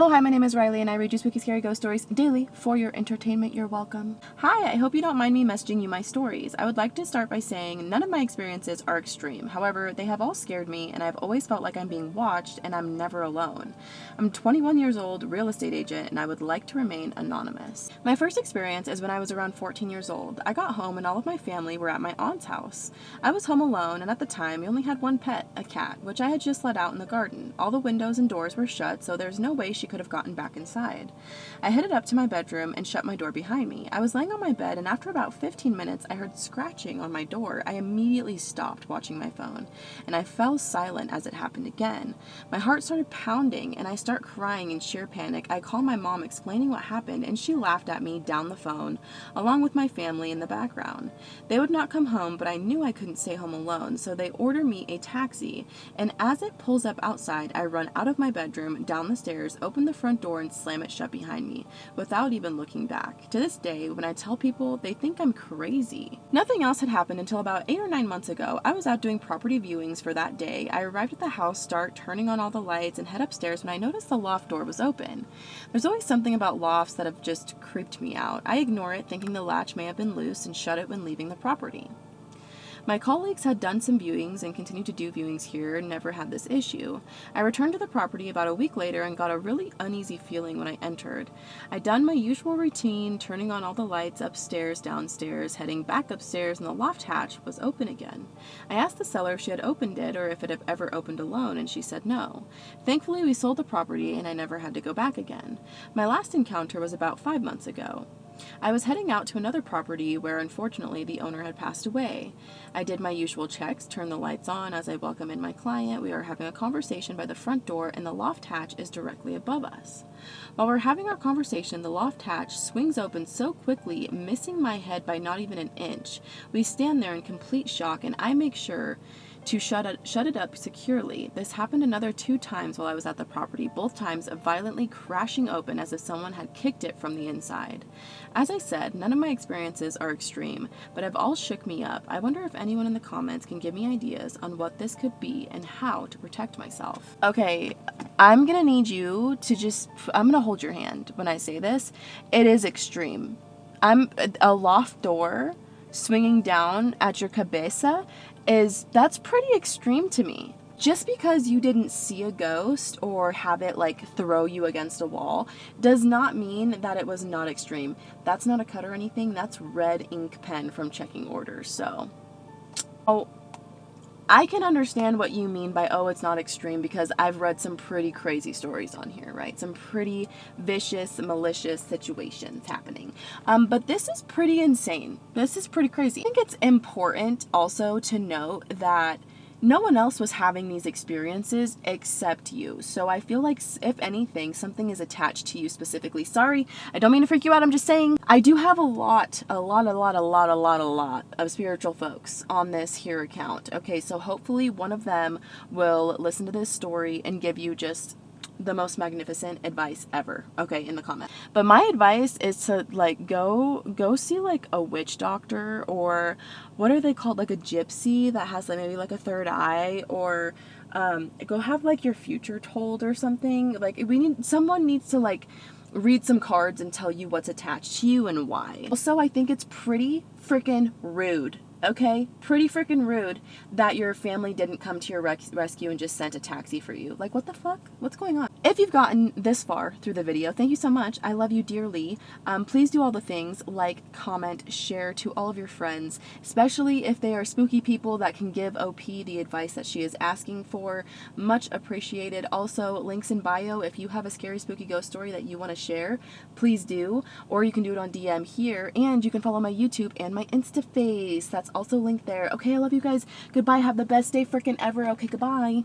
Hello, hi, my name is Riley and I read you spooky scary ghost stories daily for your entertainment. You're welcome. Hi, I hope you don't mind me messaging you my stories. I would like to start by saying none of my experiences are extreme. However, they have all scared me and I've always felt like I'm being watched and I'm never alone. I'm 21 years old, real estate agent, and I would like to remain anonymous. My first experience is when I was around 14 years old. I got home and all of my family were at my aunt's house. I was home alone and at the time we only had one pet, a cat, which I had just let out in the garden. All the windows and doors were shut, so there's no way she could have gotten back inside. I headed up to my bedroom and shut my door behind me. I was laying on my bed and after about 15 minutes I heard scratching on my door. I immediately stopped watching my phone and I fell silent as it happened again. My heart started pounding and I start crying in sheer panic. I call my mom explaining what happened and she laughed at me down the phone along with my family in the background. They would not come home, but I knew I couldn't stay home alone, so they order me a taxi, and as it pulls up outside I run out of my bedroom, down the stairs, open the front door and slam it shut behind me without even looking back. To this day, when I tell people, they think I'm crazy. Nothing else had happened until about 8 or 9 months ago. I was out doing property viewings for that day. I arrived at the house, start turning on all the lights and head upstairs when I noticed the loft door was open. There's always something about lofts that have just creeped me out. I ignore it, thinking the latch may have been loose, and shut it when leaving the property. My colleagues had done some viewings and continued to do viewings here and never had this issue. I returned to the property about a week later and got a really uneasy feeling when I entered. I'd done my usual routine, turning on all the lights upstairs, downstairs, heading back upstairs, and the loft hatch was open again. I asked the seller if she had opened it or if it had ever opened alone, and she said no. Thankfully, we sold the property and I never had to go back again. My last encounter was about 5 months ago. I was heading out to another property where unfortunately the owner had passed away. I did my usual checks, turned the lights on as I welcome in my client. We are having a conversation by the front door and the loft hatch is directly above us. While we're having our conversation, the loft hatch swings open so quickly, missing my head by not even an inch. We stand there in complete shock and I make sure to shut it up securely. This happened another 2 times while I was at the property, both times violently crashing open as if someone had kicked it from the inside. As I said, none of my experiences are extreme, but have all shook me up. I wonder if anyone in the comments can give me ideas on what this could be and how to protect myself. Okay, I'm gonna need you to I'm gonna hold your hand when I say this. It is extreme. A loft door swinging down at your cabeza that's pretty extreme to me. Just because you didn't see a ghost or have it like throw you against a wall does not mean that it was not extreme. That's not a cut or anything. That's red ink pen from checking orders. So, I can understand what you mean by, oh, it's not extreme, because I've read some pretty crazy stories on here, right? Some pretty vicious, malicious situations happening. But this is pretty insane. This is pretty crazy. I think it's important also to note that no one else was having these experiences except you. So I feel like, if anything, something is attached to you specifically. Sorry, I don't mean to freak you out. I'm just saying I do have a lot of spiritual folks on this here account. Okay, so hopefully one of them will listen to this story and give you just the most magnificent advice ever, okay, in the comment. But my advice is to like go see like a witch doctor, or what are they called, like a gypsy that has like maybe like a third eye, or go have like your future told or something. Like someone needs to like read some cards and tell you what's attached to you and why. Also, I think it's pretty freaking rude. Okay? Pretty freaking rude that your family didn't come to your rescue and just sent a taxi for you. Like, what the fuck? What's going on? If you've gotten this far through the video, thank you so much. I love you dearly. Please do all the things, like, comment, share to all of your friends, especially if they are spooky people that can give OP the advice that she is asking for. Much appreciated. Also, links in bio. If you have a scary, spooky ghost story that you want to share, please do. Or you can do it on DM here, and you can follow my YouTube and my InstaFace. That's also linked there. Okay, I love you guys. Goodbye. Have the best day freaking ever. Okay, goodbye.